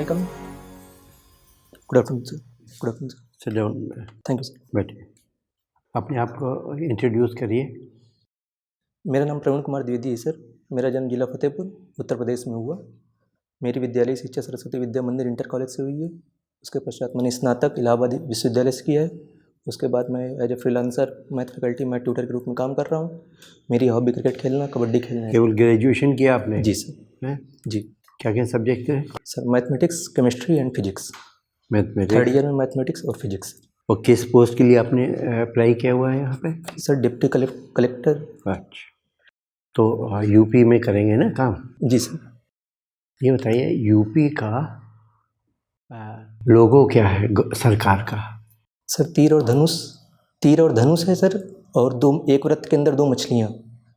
I come? Good afternoon, sir. Good afternoon, sir. Sit down, Thank you, sir. बैठिए। अपने आप को introduce करिए। मेरा नाम प्रवीण कुमार द्विवेदी है सर। मेरा जन्म जिला फतेहपुर उत्तर प्रदेश में हुआ। मेरी विद्यालय शिक्षा सरस्वती विद्या मंदिर इंटर कॉलेज से हुई है। उसके पश्चात मैंने स्नातक इलाहाबाद विश्वविद्यालय से किया है। उसके बाद मैं as a freelancer math faculty math tutor के रूप में काम कर रहा हूँ। मेरी हॉबी क्रिकेट खेलना, कबड्डी खेलना है। केवल ग्रेजुएशन किया आपने? जी सर। हैं? जी क्या क्या सब्जेक्ट थे? Sir, mathematics, chemistry and physics. Mathematics. Third year में मैथमेटिक्स और फिजिक्स। और किस पोस्ट के लिए आपने अप्लाई किया हुआ है यहाँ पे? Sir, deputy collector. अच्छा, तो यूपी में करेंगे ना काम? जी सर। ये बताइए, यूपी का लोगो क्या है सरकार का? सर, तीर और धनुष है सर। और एक वृत्त के अंदर दो मछलियाँ।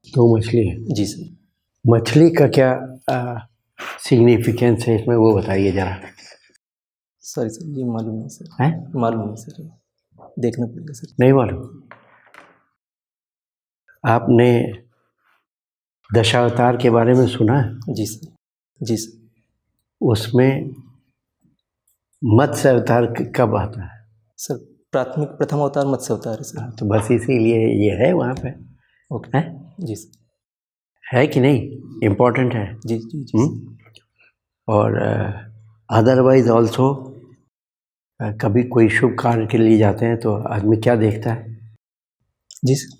दो मछली है? जी सर। मछली का क्या सिग्निफिकेंस है इसमें, वो बताइए ज़रा। सॉरी सर, ये मालूम नहीं सर। हैं? मालूम नहीं सर, देखना पड़ेगा सर। नहीं मालूम? आपने दशावतार के बारे में सुना है? जी सर। जी सर। उसमें मत्स्य अवतार कब आता है? सर, प्रथम अवतार मत्स्य अवतार है सर। तो बस इसीलिए ये है वहाँ पे। ओके। है? जी सर। है कि नहीं? इम्पोर्टेंट है। जी जी जी। और अदरवाइज ऑल्सो कभी कोई शुभ कार्य के लिए जाते हैं तो आदमी क्या देखता है? जी सर।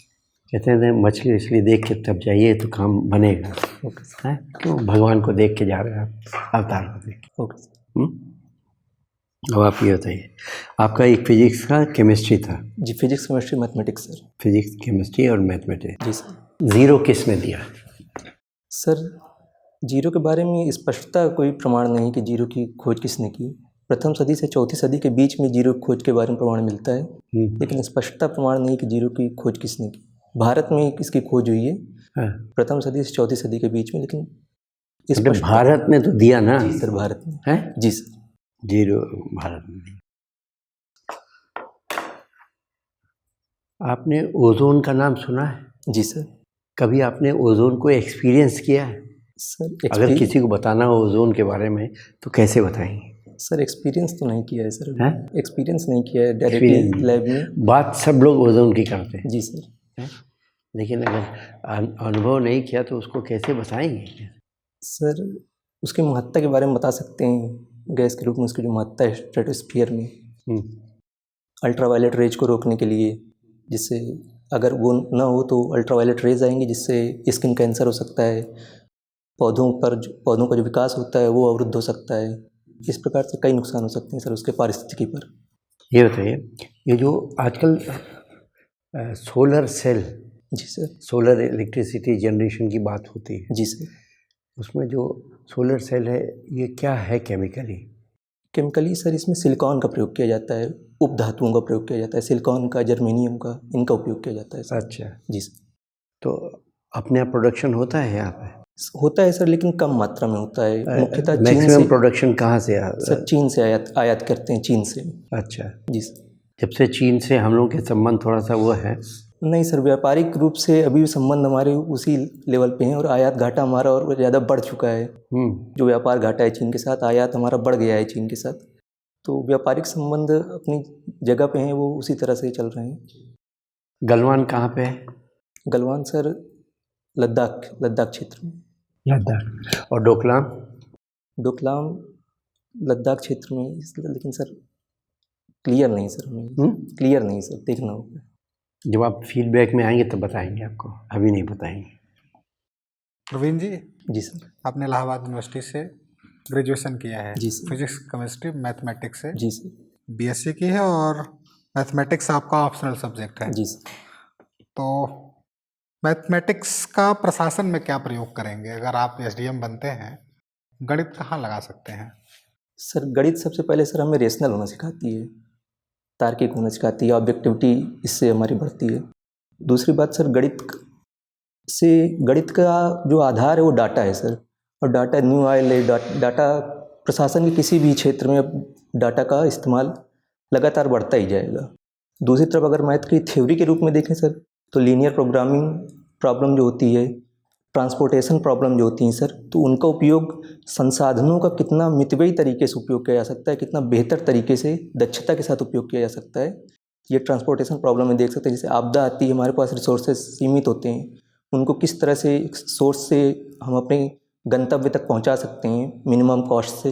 कहते हैं मछली वछली देख के तब जाइए तो काम बनेगा। Okay sir. है? क्यों भगवान को देख के जा रहे हैं आप, अवतार को देख के। Okay sir. अब आप ये बताइए, आपका एक फिजिक्स का केमिस्ट्री था? जी, physics chemistry mathematics sir. Physics chemistry और मैथमेटिक्स। जी सर। ज़ीरो किस में दिया? सर, जीरो के बारे में स्पष्टता कोई प्रमाण नहीं कि जीरो की खोज किसने की। प्रथम सदी से चौथी सदी के बीच में जीरो खोज के बारे में प्रमाण मिलता है, लेकिन स्पष्टता प्रमाण नहीं कि जीरो की खोज किसने की। भारत में इसकी खोज हुई है। हाँ। प्रथम सदी से चौथी सदी के बीच में, लेकिन भारत में तो दिया ना? जी सर, भारत में है। जी सर। जीरो भारत में दिया। आपने ओजोन का नाम सुना है? जी सर। कभी कभी आपने ओजोन को एक्सपीरियंस किया है? सर, अगर किसी को बताना हो ओजोन के बारे में तो कैसे बताएंगे? सर, एक्सपीरियंस तो नहीं किया है सर। हैं? एक्सपीरियंस नहीं किया है डायरेक्टली लैब में। बात सब लोग ओजोन की करते हैं। जी सर। हैं? लेकिन अगर अनुभव नहीं किया तो उसको कैसे बताएंगे? सर, उसकी महत्ता के बारे में बता सकते हैं। गैस के रूप में उसकी जो महत्ता है स्ट्रेटोस्फीयर में, अल्ट्रावायलेट रेज को रोकने के लिए, जिससे अगर वो ना हो तो अल्ट्रावायलेट रेज आएंगी, जिससे स्किन कैंसर हो सकता है। पौधों का जो विकास होता है वो अवरुद्ध हो सकता है। इस प्रकार से कई नुकसान हो सकते हैं सर उसके पारिस्थितिकी पर। ये बताइए, ये जो आजकल सोलर सेल, जी सर। सोलर इलेक्ट्रिसिटी जनरेशन की बात होती है, जी सर। उसमें जो सोलर सेल है ये क्या है केमिकली? सर, इसमें सिलिकॉन का प्रयोग किया जाता है, उपधातुओं का प्रयोग किया जाता है, सिलिकॉन का, जर्मेनियम का, इनका उपयोग किया जाता है सर। अच्छा, जी सर। तो अपने यहाँ प्रोडक्शन होता है यहाँ पे? होता है सर, लेकिन कम मात्रा में होता है। मुख्यतः चीन मैक्सिमम से। प्रोडक्शन कहाँ से सर, चीन से आयात करते हैं, चीन से। अच्छा, जी सर। जब से चीन से हम लोग के संबंध थोड़ा सा वो है? नहीं सर, व्यापारिक रूप से अभी भी संबंध हमारे उसी लेवल पे हैं, और आयात घाटा हमारा और ज़्यादा बढ़ चुका है। जो व्यापार घाटा है चीन के साथ, आयात हमारा बढ़ गया है चीन के साथ। तो व्यापारिक संबंध अपनी जगह पे हैं, वो उसी तरह से चल रहे हैं। गलवान कहाँ पे है? गलवान सर, लद्दाख क्षेत्र में। लद्दाख। और डोकलाम? डोकलाम लद्दाख क्षेत्र में, लेकिन सर क्लियर नहीं सर, हमें क्लियर नहीं सर, देखना होगा। जब आप फीडबैक में आएंगे तब बताएंगे आपको, अभी नहीं बताएंगे। प्रवीण जी। जी सर। आपने इलाहाबाद यूनिवर्सिटी से ग्रेजुएशन किया है? जी सर। फिजिक्स केमिस्ट्री मैथमेटिक्स से। जी सर। बीएससी की है और मैथमेटिक्स आपका ऑप्शनल सब्जेक्ट है। जी सर। तो मैथमेटिक्स का प्रशासन में क्या प्रयोग करेंगे? अगर आप एसडीएम बनते हैं, गणित कहाँ लगा सकते हैं? सर, गणित सबसे पहले सर हमें रेशनल होना सिखाती है, तार्किक होना सिखाती है, ऑब्जेक्टिविटी इससे हमारी बढ़ती है। दूसरी बात सर, गणित का जो आधार है वो डाटा है सर, और डाटा न्यू आयल है। डाटा प्रशासन के किसी भी क्षेत्र में अब डाटा का इस्तेमाल लगातार बढ़ता ही जाएगा। दूसरी तरफ अगर मैथ की थ्योरी के रूप में देखें सर, तो लीनियर प्रोग्रामिंग प्रॉब्लम जो होती है, ट्रांसपोर्टेशन प्रॉब्लम जो होती हैं सर, तो उनका उपयोग संसाधनों का कितना मितव्ययी तरीके से उपयोग किया जा सकता है, कितना बेहतर तरीके से दक्षता के साथ उपयोग किया जा सकता है, ये ट्रांसपोर्टेशन प्रॉब्लम में देख सकते हैं। जैसे आपदा आती है, हमारे पास रिसोर्सेज सीमित होते हैं, उनको किस तरह से सोर्स से हम अपने गंतव्य तक पहुंचा सकते हैं मिनिमम कॉस्ट से,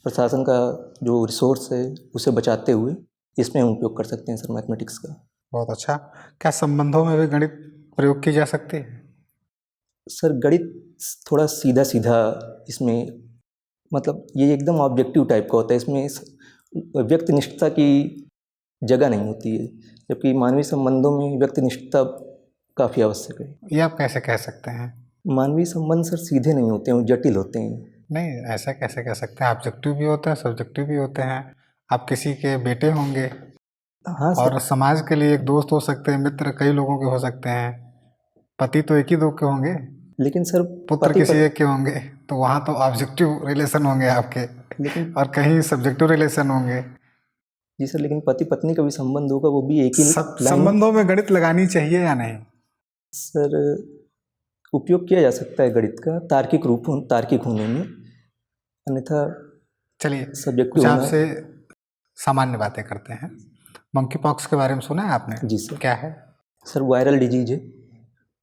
प्रशासन का जो रिसोर्स है उसे बचाते हुए, इसमें हम उपयोग कर सकते हैं सर मैथमेटिक्स का। बहुत अच्छा। क्या संबंधों में भी गणित प्रयोग की जा सकती है? सर गणित थोड़ा सीधा सीधा इसमें, मतलब ये एकदम ऑब्जेक्टिव टाइप का होता है, इसमें व्यक्तिनिष्ठता की जगह नहीं होती है, जबकि मानवीय संबंधों में व्यक्तिनिष्ठता काफ़ी आवश्यक है। ये आप कैसे कह सकते हैं? मानवीय संबंध सर सीधे नहीं होते हैं, वो जटिल होते हैं। नहीं, ऐसा कैसे कह सकते हैं? ऑब्जेक्टिव भी होते हैं, सब्जेक्टिव भी होते हैं। आप किसी के बेटे होंगे, हाँ सर। और समाज के लिए एक दोस्त हो सकते हैं, मित्र कई लोगों के हो सकते हैं, पति तो एक ही दो के होंगे, लेकिन सर पुत्र किसी एक के होंगे, तो वहाँ तो ऑब्जेक्टिव रिलेशन होंगे आपके, लेकिन और कहीं सब्जेक्टिव रिलेशन होंगे। जी सर, लेकिन पति पत्नी का भी संबंध होगा, वो भी एक ही लाइन। संबंधों में गणित लगानी चाहिए या नहीं? सर उपयोग किया जा सकता है गणित का तार्किक होने में, अन्यथा चलिए सब्जेक्टिव कुछ होना। आपसे सामान्य बातें करते हैं। मंकी पॉक्स के बारे में सुना है आपने? जी सर। क्या है? सर वायरल डिजीज है,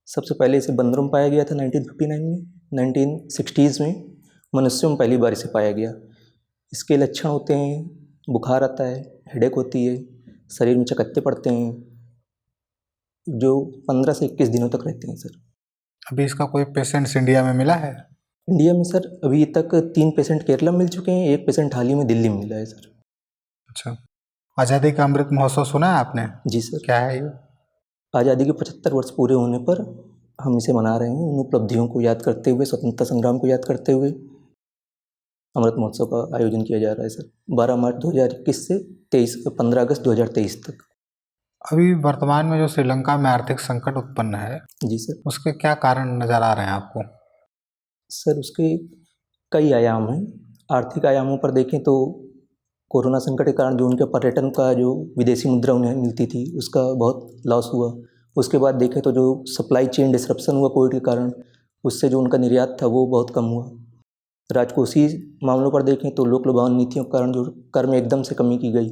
सबसे पहले इसे बंदरों में पाया गया था 1959 में, 1960s में मनुष्यों में पहली बार इसे पाया गया। इसके लक्षण होते हैं, बुखार आता है, हेडेक होती है, शरीर में चकत्ते पड़ते हैं, जो 15 से 21 दिनों तक रहते हैं सर। अभी इसका कोई पेशेंट्स इंडिया में मिला है? इंडिया में सर अभी तक 3 पेशेंट केरला में मिल चुके हैं, 1 पेशेंट हाल ही में दिल्ली में मिला है सर। अच्छा। आज़ादी का अमृत महोत्सव सुना है आपने? जी सर। क्या है ये? आज़ादी के 75 वर्ष पूरे होने पर हम इसे मना रहे हैं, उन उपलब्धियों को याद करते हुए, स्वतंत्रता संग्राम को याद करते हुए अमृत महोत्सव का आयोजन किया जा रहा है सर, 12 मार्च 2021 से 15 अगस्त 2023 तक। अभी वर्तमान में जो श्रीलंका में आर्थिक संकट उत्पन्न है, जी सर। उसके क्या कारण नज़र आ रहे हैं आपको? सर उसके कई आयाम हैं। आर्थिक आयामों पर देखें तो कोरोना संकट के कारण जो उनके पर्यटन का जो विदेशी मुद्रा उन्हें मिलती थी, उसका बहुत लॉस हुआ। उसके बाद देखें तो जो सप्लाई चेन डिसरप्शन हुआ कोविड के कारण, उससे जो उनका निर्यात था वो बहुत कम हुआ। राजकोषीय मामलों पर देखें तो लोक लुभावन नीतियों के कारण जो कर में एकदम से कमी की गई,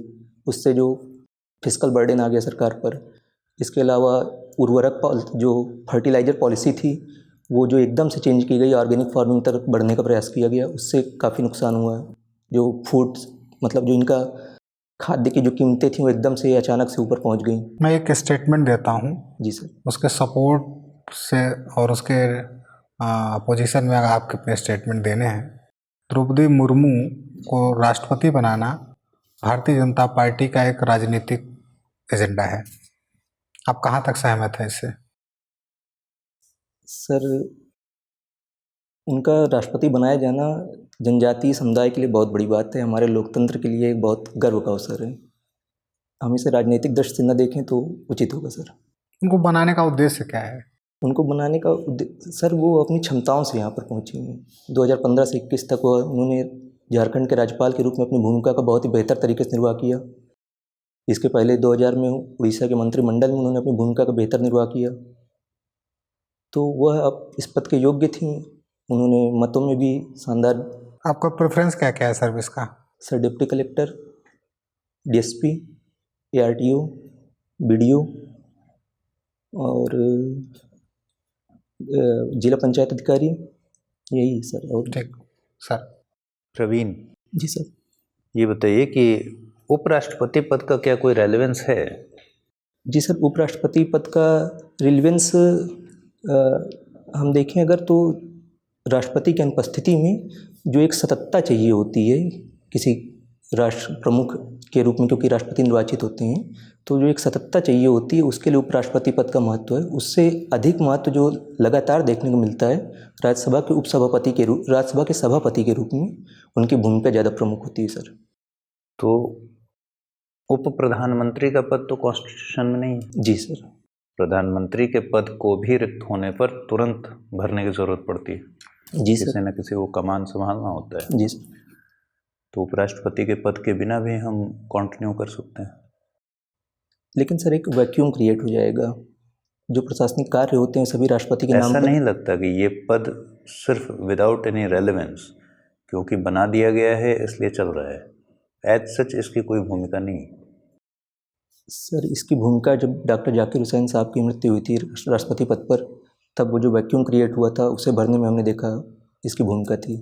उससे जो फिस्कल बर्डन आ गया सरकार पर। इसके अलावा जो फर्टिलाइज़र पॉलिसी थी, वो जो एकदम से चेंज की गई, ऑर्गेनिक फार्मिंग तरफ बढ़ने का प्रयास किया गया, उससे काफ़ी नुकसान हुआ। जो फूड मतलब जो इनका खाद्य की जो कीमतें थी वो एकदम से अचानक से ऊपर पहुंच गई। मैं एक स्टेटमेंट देता हूँ। जी सर। उसके सपोर्ट से और उसके अपोजिशन में अगर आपके अपने स्टेटमेंट देने हैं। द्रौपदी मुर्मू को राष्ट्रपति बनाना भारतीय जनता पार्टी का एक राजनीतिक एजेंडा है। आप कहाँ तक सहमत हैं इससे? सर उनका राष्ट्रपति बनाया जाना जनजातीय समुदाय के लिए बहुत बड़ी बात है, हमारे लोकतंत्र के लिए एक बहुत गर्व का अवसर है। हम इसे राजनीतिक दृष्टि से न देखें तो उचित होगा सर। उनको बनाने का उद्देश्य क्या है? उनको बनाने का उद्देश्य सर, वो अपनी क्षमताओं से यहाँ पर पहुँची हैं। 2015 से 21 तक उन्होंने झारखंड के राज्यपाल के रूप में अपनी भूमिका का बहुत ही बेहतर तरीके से निर्वाह किया। इसके पहले 2000 में उड़ीसा के मंत्रिमंडल में उन्होंने अपनी भूमिका का बेहतर निर्वाह किया, तो वह अब इस पद के योग्य थी। उन्होंने मतों में भी शानदार। आपका प्रेफरेंस क्या क्या है सर्विस का? Sir deputy collector, DSP, ARTO, BDO और जिला पंचायत अधिकारी, यही सर। और ठीक सर। प्रवीण जी सर। ये बताइए कि उपराष्ट्रपति पद का क्या कोई रेलेवेंस है? जी सर, उपराष्ट्रपति पद का रिलेवेंस हम देखें अगर तो राष्ट्रपति की अनुपस्थिति में जो एक सततता चाहिए होती है किसी राष्ट्र प्रमुख के रूप में, क्योंकि राष्ट्रपति निर्वाचित होते हैं, तो जो एक सततता चाहिए होती है उसके लिए उपराष्ट्रपति पद का महत्व है। उससे अधिक महत्व जो लगातार देखने को मिलता है राज्यसभा के सभापति के रूप में, उनकी भूमिका ज़्यादा प्रमुख होती है सर। तो उप प्रधानमंत्री का पद तो कॉन्स्टिट्यूशन में नहीं है? जी सर। प्रधानमंत्री के पद को भी रिक्त होने पर तुरंत भरने की जरूरत पड़ती है। जी सर। किसी न किसी को कमान संभालना होता है। जी सर। तो उपराष्ट्रपति के पद के बिना भी हम कंटिन्यू कर सकते हैं? लेकिन सर एक वैक्यूम क्रिएट हो जाएगा। जो प्रशासनिक कार्य होते हैं सभी राष्ट्रपति के नाम ऐसा पर। नहीं लगता कि ये पद सिर्फ विदाउट एनी रेलेवेंस क्योंकि बना दिया गया है इसलिए चल रहा है, एज सच इसकी कोई भूमिका नहीं है? सर इसकी भूमिका जब डॉक्टर जाकिर हुसैन साहब की मृत्यु हुई थी राष्ट्रपति पद पर, तब वो जो वैक्यूम क्रिएट हुआ था उसे भरने में हमने देखा इसकी भूमिका थी।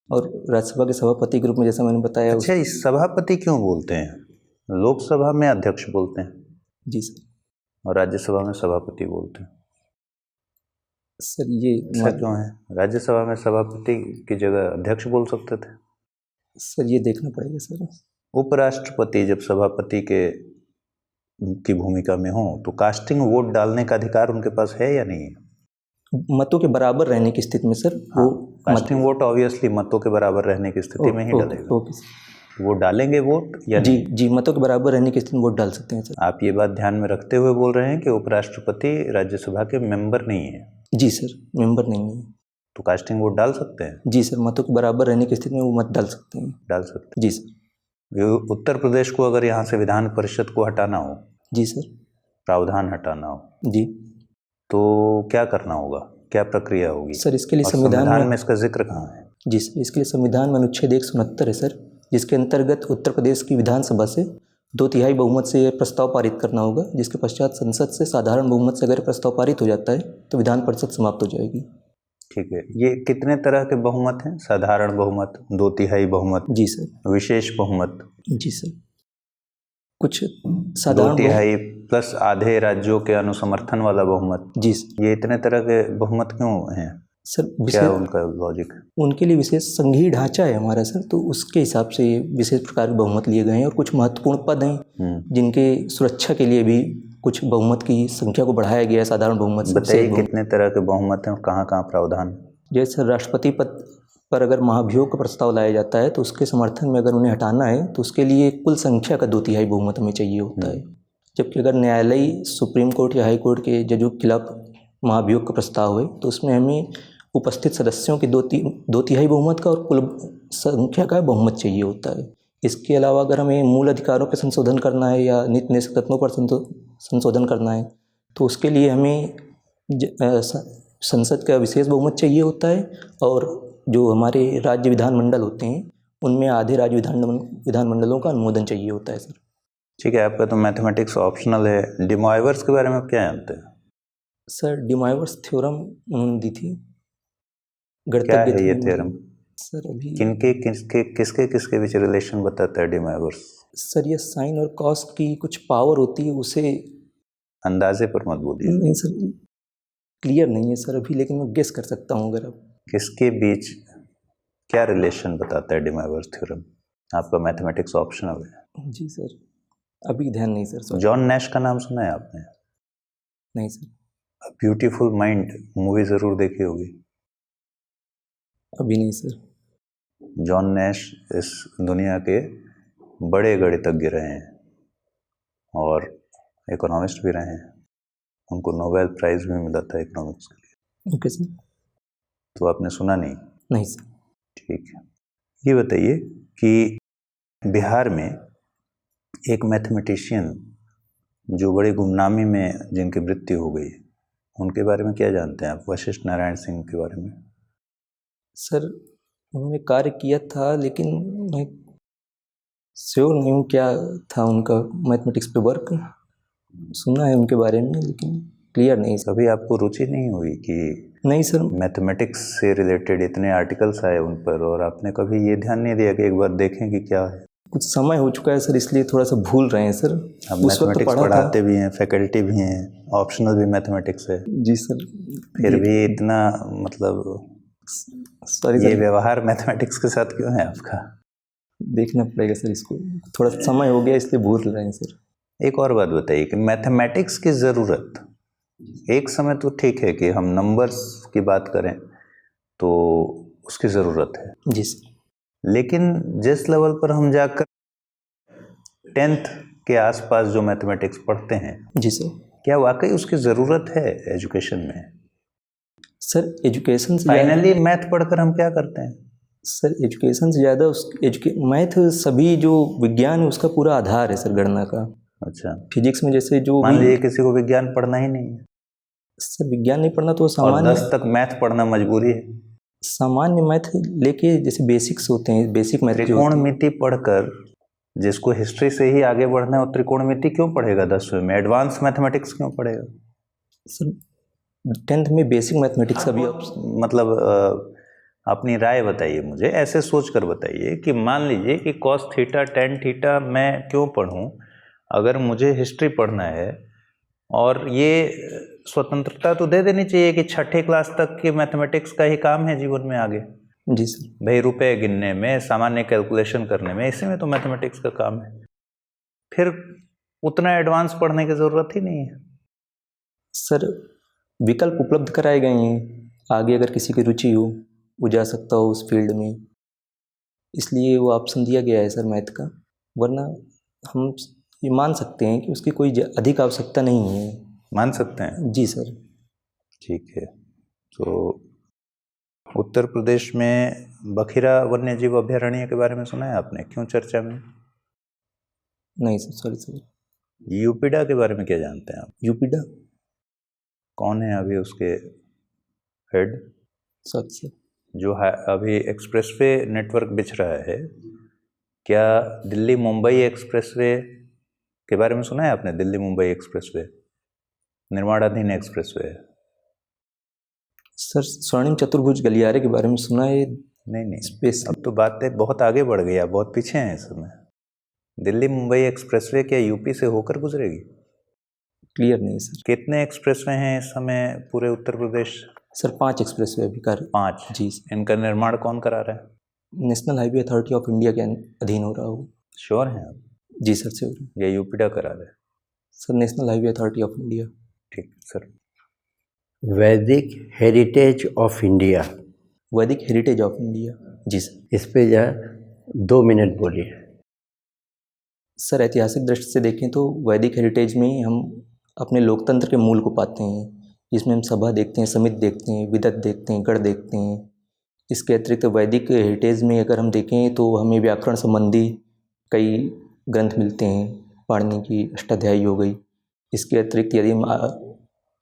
और राज्यसभा के सभापति के रूप में जैसा मैंने बताया। अच्छा, इस सभापति क्यों बोलते हैं? लोकसभा में अध्यक्ष बोलते हैं। जी सर। और राज्यसभा में सभापति बोलते हैं। सर ये ऐसा क्यों है? राज्यसभा में सभापति की जगह अध्यक्ष बोल सकते थे। सर ये देखना पड़ेगा सर। उपराष्ट्रपति जब सभापति की भूमिका में हो तो कास्टिंग वोट डालने का अधिकार उनके पास है या नहीं है? मतों के बराबर रहने की स्थिति में सर वो कास्टिंग वोट ऑब्वियसली मतों के बराबर रहने की स्थिति में ही डालेगा। Okay sir. वो डालेंगे वोट या जी नहीं? जी, मतों के बराबर रहने की स्थिति में वोट डाल सकते हैं सर। आप ये बात ध्यान में रखते हुए बोल रहे हैं कि उपराष्ट्रपति राज्यसभा के मेंबर नहीं है? जी सर, मेंबर नहीं है। तो कास्टिंग वोट डाल सकते हैं? जी सर, मतों के बराबर रहने की स्थिति में वो मत डाल सकते हैं। डाल सकते हैं। जी सर। उत्तर प्रदेश को अगर यहाँ से विधान परिषद को हटाना हो, जी सर, प्रावधान हटाना हो, जी, तो क्या करना होगा? क्या प्रक्रिया होगी सर? इसके लिए और संविधान में इसका जिक्र कहाँ है? जी सर, इसके लिए संविधान में अनुच्छेद 169 है सर, जिसके अंतर्गत उत्तर प्रदेश की विधानसभा से 2/3 बहुमत से ये प्रस्ताव पारित करना होगा, जिसके पश्चात संसद से साधारण बहुमत से अगर प्रस्ताव पारित हो जाता है तो विधान परिषद समाप्त हो जाएगी। ठीक है। ये कितने तरह के बहुमत हैं? साधारण बहुमत, 2/3 बहुमत, जी सर, विशेष बहुमत? जी सर, कुछ साधारण 2/3 प्लस आधे राज्यों के अनुसमर्थन वाला बहुमत। जी सर। ये इतने तरह के बहुमत क्यों हैं सर? क्या उनका लॉजिक है? उनके लिए विशेष संघीय ढांचा है हमारा सर, तो उसके हिसाब से ये विशेष प्रकार के बहुमत लिए गए हैं। और कुछ महत्वपूर्ण पद हैं जिनके सुरक्षा के लिए भी कुछ बहुमत की संख्या को बढ़ाया गया है साधारण बहुमत से। बताइए कितने तरह के बहुमत हैं और कहाँ कहाँ प्रावधान? जैसे राष्ट्रपति पद पर अगर महाभियोग का प्रस्ताव लाया जाता है तो उसके समर्थन में अगर उन्हें हटाना है तो उसके लिए कुल संख्या का 2/3 बहुमत हमें चाहिए होता है। जबकि अगर न्यायालय, सुप्रीम कोर्ट या हाई कोर्ट के जजों के खिलाफ महाभियोग का प्रस्ताव है तो उसमें हमें उपस्थित सदस्यों की 2/3 बहुमत का और कुल संख्या का बहुमत चाहिए होता है। इसके अलावा अगर हमें मूल अधिकारों पर संशोधन करना है या नीति निषेध तत्वों पर संशोधन करना है तो उसके लिए हमें संसद का विशेष बहुमत चाहिए होता है। और जो हमारे राज्य विधानमंडल होते हैं उनमें आधे राज्य विधानमंडलों का अनुमोदन चाहिए होता है सर। ठीक है, आपका तो मैथमेटिक्स ऑप्शनल है। डी मोइवर्स के बारे में क्या जानते हैं? सर, डी मोइवर्स थ्योरम उन्होंने दी थी। क्या है ये थ्योरम? सर अभी किसके किसके बीच रिलेशन बताता है डी मोइवर्स? सर ये साइन और कॉस की कुछ पावर होती है, उसे अंदाजे पर मत बोलिए। नहीं सर, क्लियर नहीं है सर अभी, लेकिन मैं गेस कर सकता हूँ। अगर आप किसके बीच क्या रिलेशन बताता है डी मोइवर्स थ्योरम? आपका मैथमेटिक्स ऑप्शनल है। जी सर, अभी ध्यान नहीं सर। जॉन नैश का नाम सुना है आपने? नहीं सर। ब्यूटीफुल माइंड मूवी जरूर देखी होगी। अभी नहीं सर। जॉन नैश इस दुनिया के बड़े गणितज्ञ रहे हैं और इकोनॉमिस्ट भी रहे हैं। उनको नोबेल प्राइज भी मिला था इकोनॉमिक्स के लिए। Okay sir. तो आपने सुना नहीं? नहीं सर। ठीक है, ये बताइए कि बिहार में एक मैथमेटिशियन जो बड़ी गुमनामी में जिनकी मृत्यु हो गई, उनके बारे में क्या जानते हैं आप? वशिष्ठ नारायण सिंह के बारे में। सर उन्होंने कार्य किया था, लेकिन मैं श्योर नहीं हूँ क्या था उनका मैथमेटिक्स पे वर्क। सुना है उनके बारे में लेकिन क्लियर नहीं। कभी आपको रुचि नहीं हुई कि नहीं सर, मैथमेटिक्स से रिलेटेड इतने आर्टिकल्स आए उन पर और आपने कभी ये ध्यान नहीं दिया कि एक बार देखें कि क्या है? कुछ समय हो चुका है सर, इसलिए थोड़ा सा भूल रहे हैं सर। आप मैथमेटिक्स पढ़ाते भी हैं, फैकल्टी भी हैं, ऑप्शनल भी मैथमेटिक्स है। जी सर। फिर भी इतना मतलब सॉरी ये व्यवहार मैथमेटिक्स के साथ क्यों है आपका? देखना पड़ेगा सर, इसको थोड़ा समय हो गया इसलिए भूल रहे हैं सर। एक और बात बताइए कि मैथमेटिक्स की ज़रूरत, एक समय तो ठीक है कि हम नंबर्स की बात करें तो उसकी ज़रूरत है। जी सर। लेकिन जिस लेवल पर हम जाकर 10th के आसपास जो मैथमेटिक्स पढ़ते हैं, जी सर, क्या वाकई उसकी ज़रूरत है एजुकेशन में? सर एजुकेशन से फाइनली मैथ पढ़कर हम क्या करते हैं? सर एजुकेशन से ज़्यादा मैथ सभी जो विज्ञान है उसका पूरा आधार है सर, गणना का। अच्छा, फिजिक्स में जैसे जो मान लीजिए किसी को विज्ञान पढ़ना ही नहीं है सर विज्ञान नहीं पढ़ना तो और सामान्य 10 तक मैथ पढ़ना मजबूरी है। सामान्य मैथ लेके जैसे बेसिक्स होते हैं, बेसिक मैथ जो होती है। त्रिकोणमिति पढ़कर जिसको हिस्ट्री से ही आगे बढ़ना है वो त्रिकोणमिति क्यों पढ़ेगा 10वीं में? एडवांस मैथमेटिक्स क्यों पढ़ेगा? सर 10th में बेसिक मैथमेटिक्स का भी मतलब अपनी राय बताइए मुझे, ऐसे सोच कर बताइए कि मान लीजिए कि cos थीटा tan थीटा मैं क्यों पढ़ूं अगर मुझे हिस्ट्री पढ़ना है, और ये स्वतंत्रता तो दे देनी चाहिए कि 6ठी क्लास तक के मैथमेटिक्स का ही काम है जीवन में आगे। जी सर। भाई रुपए गिनने में, सामान्य कैलकुलेशन करने में, इसी में तो मैथमेटिक्स का काम है। फिर उतना एडवांस पढ़ने की ज़रूरत ही नहीं है। सर विकल्प उपलब्ध कराए गए हैं, आगे अगर किसी की रुचि हो वो जा सकता हो उस फील्ड में, इसलिए वो ऑप्शन दिया गया है सर मैथ का। वरना हम ये मान सकते हैं कि उसकी कोई अधिक आवश्यकता नहीं है। मान सकते हैं? जी सर। ठीक है। तो उत्तर प्रदेश में बखिरा वन्यजीव अभयारण्य के बारे में सुना है आपने? क्यों चर्चा में? नहीं सर, सॉरी सर। यूपीडा के बारे में क्या जानते हैं आप? यूपीडा कौन है अभी उसके हेड? Sorry sir. जो अभी एक्सप्रेसवे नेटवर्क बिछ रहा है, क्या दिल्ली मुंबई एक्सप्रेसवे के बारे में सुना है आपने? दिल्ली मुंबई एक्सप्रेसवे निर्माणाधीन एक्सप्रेसवे है। सर स्वर्णिम चतुर्भुज गलियारे के बारे में सुना है। नहीं स्पेस अब तो बातें बहुत आगे बढ़ गई, आप बहुत पीछे हैं इस समय। दिल्ली मुंबई एक्सप्रेसवे क्या यूपी से होकर गुजरेगी? क्लियर नहीं सर। कितने एक्सप्रेसवे हैं इस समय पूरे उत्तर प्रदेश? सर 5 एक्सप्रेसवे अभी कार्य। 5? जी सर। इनका निर्माण कौन करा रहा है? National highway authority of India के अधीन हो रहा होगा। श्योर हैं आप? जी सर से हो रहा है। या यूपीडा करा रहे? Sir national highway authority of India. ठीक sir. Vedic heritage of India. Vedic heritage of India. जी सर। इस पे 2 मिनट बोलिए। सर ऐतिहासिक दृष्टि से देखें तो वैदिक हेरिटेज में हम अपने लोकतंत्र के मूल को पाते हैं, जिसमें हम सभा देखते हैं, समिति देखते हैं, विदत देखते हैं, गढ़ देखते हैं। इसके अतिरिक्त वैदिक हेरिटेज में अगर हम देखें तो हमें व्याकरण संबंधी कई ग्रंथ मिलते हैं, पाणिनि की अष्टाध्यायी हो गई। इसके अतिरिक्त यदि हम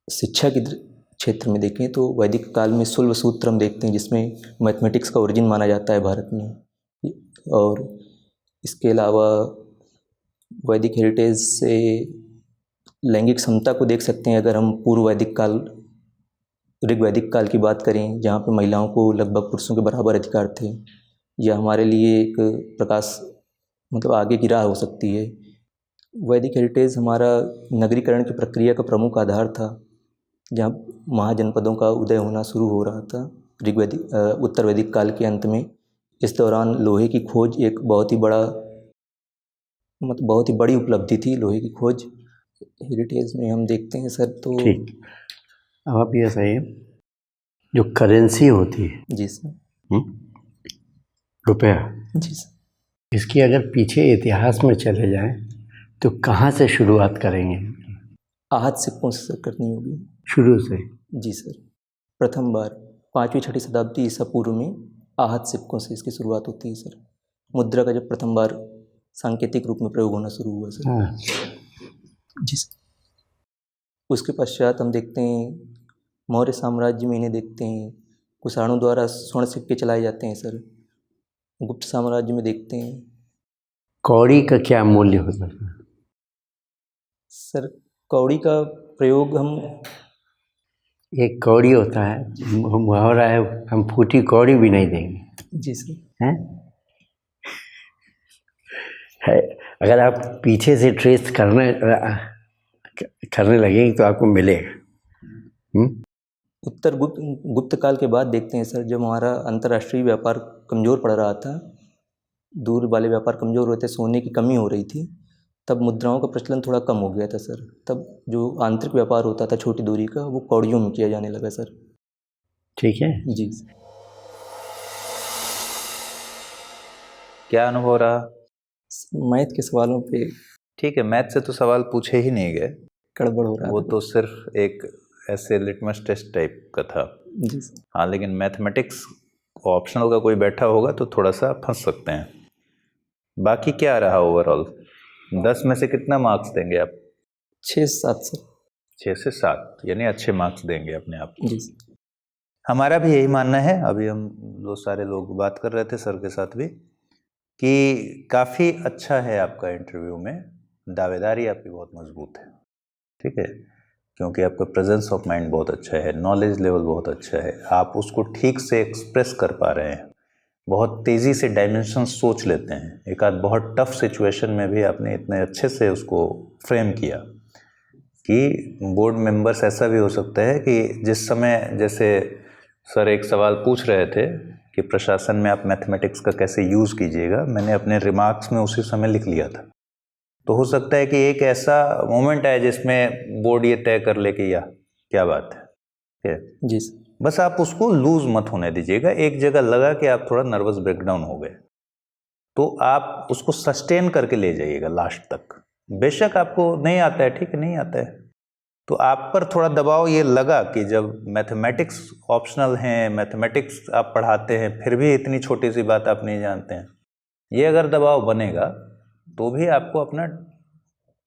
शिक्षा के क्षेत्र में देखें तो वैदिक काल में शुल्ब सूत्र हम देखते हैं, जिसमें मैथमेटिक्स का ओरिजिन माना जाता है भारत में। और इसके अलावा वैदिक हेरिटेज से लैंगिक समता को देख सकते हैं। अगर हम पूर्व वैदिक काल, ऋग्वैदिक काल की बात करें, जहाँ पर महिलाओं को लगभग पुरुषों के बराबर अधिकार थे, यह हमारे लिए एक प्रकाश मतलब आगे की राह हो सकती है। वैदिक हेरिटेज हमारा नगरीकरण की प्रक्रिया का प्रमुख आधार था, जहाँ महाजनपदों का उदय होना शुरू हो रहा था उत्तर वैदिक काल के अंत में। इस दौरान लोहे की खोज एक बहुत ही बड़ी उपलब्धि थी, लोहे की खोज हेरिटेज में हम देखते हैं सर। तो ठीक, अब आप ये सही, जो करेंसी होती है, जी सर, रुपया, जी सर, इसकी अगर पीछे इतिहास में चले जाएं तो कहाँ से शुरुआत करेंगे? आहत सिक्कों से सर करनी होगी, शुरू से। जी सर, प्रथम बार 5वीं-6ठी शताब्दी ईसा पूर्व में आहत सिक्कों से इसकी शुरुआत होती है सर। मुद्रा का जब प्रथम बार सांकेतिक रूप में प्रयोग होना शुरू हुआ सर। हाँ। जी सर। उसके पश्चात हम देखते हैं मौर्य साम्राज्य में इन्हें देखते हैं, कुषाणों द्वारा स्वर्ण सिक्के चलाए जाते हैं सर। गुप्त साम्राज्य में देखते हैं। कौड़ी का क्या मूल्य होता है सर? कौड़ी का प्रयोग हम, एक कौड़ी होता है, मुहावरा है, हम फूटी कौड़ी भी नहीं देंगे। जी सर। हैं? है, अगर आप पीछे से ट्रेस करने लगेंगे तो आपको मिलेगा। उत्तर गुप्त काल के बाद देखते हैं सर, जब हमारा अंतर्राष्ट्रीय व्यापार कमज़ोर पड़ रहा था, दूर वाले व्यापार कमज़ोर होते, सोने की कमी हो रही थी, तब मुद्राओं का प्रचलन थोड़ा कम हो गया था सर। तब जो आंतरिक व्यापार होता था छोटी दूरी का, वो कौड़ियों में किया जाने लगा सर। ठीक है जी। क्या अनुभव रहा? मैथ के सवालों पे ठीक है, मैथ से तो सवाल पूछे ही नहीं गए, गड़बड़ हो रहा वो तो सिर्फ एक ऐसे लिटमस टेस्ट टाइप का था। जी सर। हाँ, लेकिन मैथमेटिक्स ऑप्शनल का कोई बैठा होगा तो थोड़ा सा फंस सकते हैं। बाकी क्या रहा ओवरऑल? 10 में से कितना मार्क्स देंगे आप? 6-7 सर। 6 से 7 यानी अच्छे मार्क्स देंगे अपने आप को। जी सर। हमारा भी यही मानना है। अभी हम सारे लोग बात कर रहे थे सर के साथ भी कि काफ़ी अच्छा है आपका इंटरव्यू में, दावेदारी आपकी बहुत मजबूत है, ठीक है, क्योंकि आपका प्रेजेंस ऑफ माइंड बहुत अच्छा है, नॉलेज लेवल बहुत अच्छा है, आप उसको ठीक से एक्सप्रेस कर पा रहे हैं, बहुत तेज़ी से डायमेंशन सोच लेते हैं। एक आध बहुत टफ सिचुएशन में भी आपने इतने अच्छे से उसको फ्रेम किया कि बोर्ड मेंबर्स ऐसा भी हो सकता है कि जिस समय, जैसे सर एक सवाल पूछ रहे थे कि प्रशासन में आप मैथमेटिक्स का कैसे यूज़ कीजिएगा, मैंने अपने रिमार्क्स में उसी समय लिख लिया था। तो हो सकता है कि एक ऐसा मोमेंट आए जिसमें बोर्ड ये तय कर ले कि या क्या बात है, ठीक है जी सर। बस आप उसको लूज मत होने दीजिएगा। एक जगह लगा कि आप थोड़ा नर्वस ब्रेकडाउन हो गए तो आप उसको सस्टेन करके ले जाइएगा लास्ट तक। बेशक आपको नहीं आता है, ठीक है, नहीं आता है, तो आप पर थोड़ा दबाव ये लगा कि जब मैथमेटिक्स ऑप्शनल हैं, मैथमेटिक्स आप पढ़ाते हैं, फिर भी इतनी छोटी सी बात आप नहीं जानते हैं, ये अगर दबाव बनेगा तो भी आपको अपना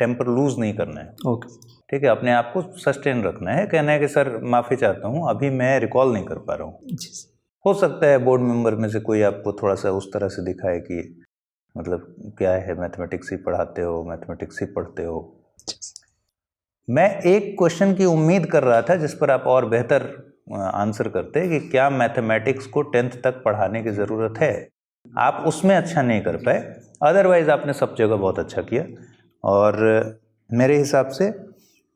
टेम्पर लूज नहीं करना है। ओके। ठीक है, अपने आप को सस्टेन रखना है। कहना है कि सर माफ़ी चाहता हूँ, अभी मैं रिकॉल नहीं कर पा रहा हूँ। जी सर। हो सकता है बोर्ड मेंबर में से कोई आपको थोड़ा सा उस तरह से दिखाए कि मतलब क्या है, मैथमेटिक्स ही पढ़ाते हो, मैथमेटिक्स ही पढ़ते हो। मैं एक क्वेश्चन की उम्मीद कर रहा था जिस पर आप और बेहतर आंसर करते कि क्या मैथमेटिक्स को 10th तक पढ़ाने की ज़रूरत है। आप उसमें अच्छा नहीं कर पाए, अदरवाइज़ आपने सब जगह बहुत अच्छा किया। और मेरे हिसाब से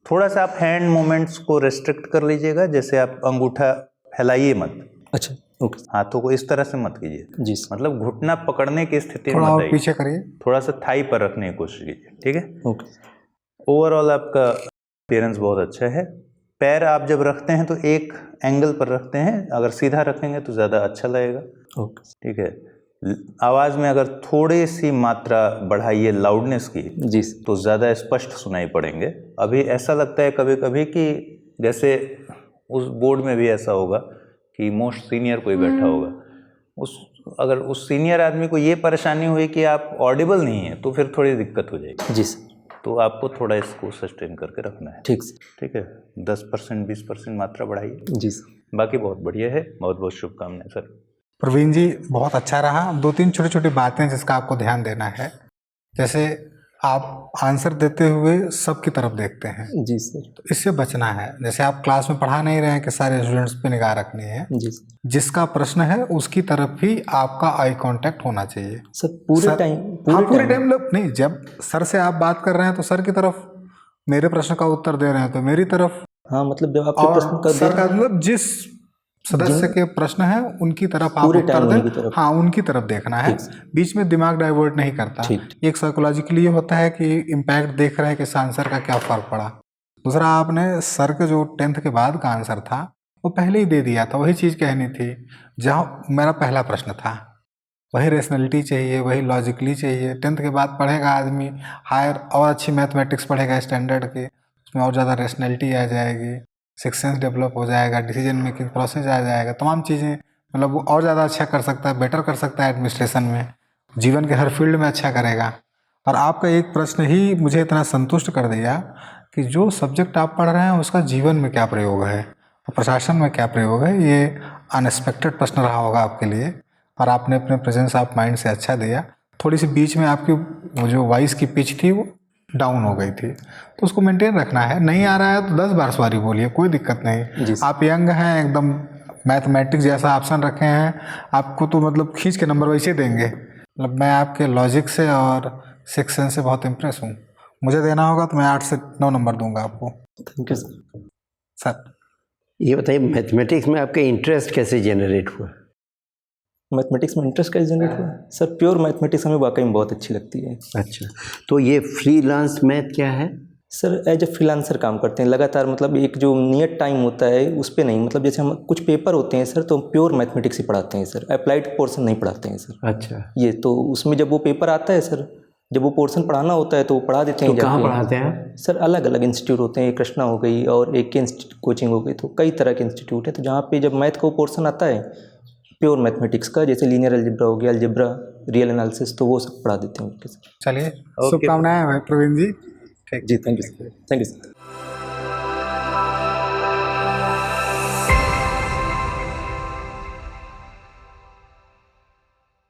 थोड़ा सा आप हैंड मूवमेंट्स को रेस्ट्रिक्ट कर लीजिएगा, जैसे आप अंगूठा फैलाइए मत। अच्छा, ओके। हाथों को इस तरह से मत कीजिए, जी सर। मतलब घुटना पकड़ने की स्थिति में थोड़ा मत और आइए, पीछे करिए, थोड़ा सा थाई पर रखने की कोशिश कीजिए, ठीक है। ओके। ओवरऑल आपका अपीयरेंस बहुत अच्छा है। पैर आप जब रखते हैं तो एक एंगल पर रखते हैं, अगर सीधा रखेंगे तो ज़्यादा अच्छा लगेगा, ओके। ठीक है। आवाज़ में अगर थोड़ी सी मात्रा बढ़ाइए लाउडनेस की, जी सर। तो ज़्यादा स्पष्ट सुनाई पड़ेंगे। अभी ऐसा लगता है कभी कभी कि जैसे उस बोर्ड में भी ऐसा होगा कि मोस्ट सीनियर कोई बैठा होगा, अगर उस सीनियर आदमी को ये परेशानी हुई कि आप ऑडिबल नहीं है तो फिर थोड़ी दिक्कत हो जाएगी। जी सर। तो आपको थोड़ा इसको सस्टेन करके रखना है, ठीक सर। ठीक है। 10% 20% मात्रा बढ़ाइए। जी सर। बाकी बहुत बढ़िया है, बहुत बहुत शुभकामनाएं सर। प्रवीण जी बहुत अच्छा रहा। 2-3 छोटी छोटी बातें जिसका आपको ध्यान देना है, जैसे आप आंसर देते हुए सबकी तरफ देखते हैं, जी सर। तो इससे बचना है। जैसे आप क्लास में पढ़ा नहीं रहे हैं कि सारे स्टूडेंट्स पे निगाह रखनी है, जी सर। जिसका प्रश्न है उसकी तरफ ही आपका आई कांटेक्ट होना चाहिए सर पूरे टाइम, हाँ पूरे टाइम नहीं, जब सर से आप बात कर रहे हैं तो सर की तरफ, मेरे प्रश्न का उत्तर दे रहे हैं तो मेरी तरफ, हाँ मतलब जब आपके प्रश्न और का सर का मतलब जिस सदस्य के प्रश्न है उनकी तरफ आप पूरे उत्तर टाइम दें। उनकी तरफ। हाँ उनकी तरफ देखना है, बीच में दिमाग डाइवर्ट नहीं करता। ठीक। एक साइकोलॉजिकली ये होता है कि इम्पैक्ट देख रहे हैं कि इस आंसर का क्या फर्क पड़ा। दूसरा, आपने सर के जो 10th के बाद का आंसर था वो पहले ही दे दिया था, वही चीज़ कहनी थी जहाँ मेरा पहला प्रश्न था। वही रेशनलिटी चाहिए, वही लॉजिकली चाहिए। 10th के बाद पढ़ेगा आदमी, हायर और अच्छी मैथमेटिक्स पढ़ेगा स्टैंडर्ड के, उसमें और ज़्यादा रेशनलिटी आ जाएगी, सिक्स सेंस डेवलप हो जाएगा, डिसीजन मेकिंग प्रोसेस आ जाएगा, तमाम चीज़ें, मतलब वो और ज़्यादा अच्छा कर सकता है, बेटर कर सकता है एडमिनिस्ट्रेशन में, जीवन के हर फील्ड में अच्छा करेगा। और आपका एक प्रश्न ही मुझे इतना संतुष्ट कर दिया कि जो सब्जेक्ट आप पढ़ रहे हैं उसका जीवन में क्या प्रयोग है और प्रशासन में क्या प्रयोग है। ये अनएक्सपेक्टेड प्रश्न रहा होगा आपके लिए, और आपने अपने प्रेजेंस ऑफ माइंड से अच्छा दिया। थोड़ी सी बीच में आपकी वो जो वॉइस की पिच थी वो डाउन हो गई थी, तो उसको मेंटेन रखना है। नहीं आ रहा है तो 10 बार सॉरी बोलिए, कोई दिक्कत नहीं। आप यंग हैं, एकदम मैथमेटिक्स जैसा ऑप्शन रखे हैं, आपको तो मतलब खींच के नंबर वैसे देंगे। मतलब मैं आपके लॉजिक से और सिक्स सेंस से बहुत इम्प्रेस हूँ। मुझे देना होगा तो मैं 8 से 9 नंबर दूंगा आपको। Thank you sir. सर ये बताइए, मैथमेटिक्स में आपका इंटरेस्ट कैसे जनरेट हुआ? मैथमेटिक्स में इंटरेस्ट कैसे जनरेट हुआ? सर प्योर मैथमेटिक्स हमें वाकई में बहुत अच्छी लगती है। अच्छा, तो ये फ्रीलांस मैथ क्या है? सर एज ए फ्रीलांसर काम करते हैं लगातार, मतलब एक जो नियत टाइम होता है उस पर नहीं, मतलब जैसे हम कुछ पेपर होते हैं सर तो हम प्योर मैथमेटिक्स ही पढ़ाते हैं सर, अप्लाइड पोर्शन नहीं पढ़ाते हैं सर। अच्छा, ये तो उसमें जब वो पेपर आता है सर, जब वो पोर्शन पढ़ाना होता है तो वो पढ़ा देते हैं। तो कहाँ पढ़ाते हैं सर? अलग अलग इंस्टीट्यूट होते हैं, कृष्णा हो गई और एक कोचिंग हो गई, तो कई तरह के इंस्टीट्यूट है। तो जहाँ पे जब मैथ का पोर्शन आता है प्योर मैथमेटिक्स का, जैसे लीनियर अलजेब्रा हो गया, अलजेब्रा, रियल एनालिसिस, तो वो सब पढ़ा देते हैं। चलिए, शुभकामनाएं भाई प्रवीण जी। जी थैंक यू सर।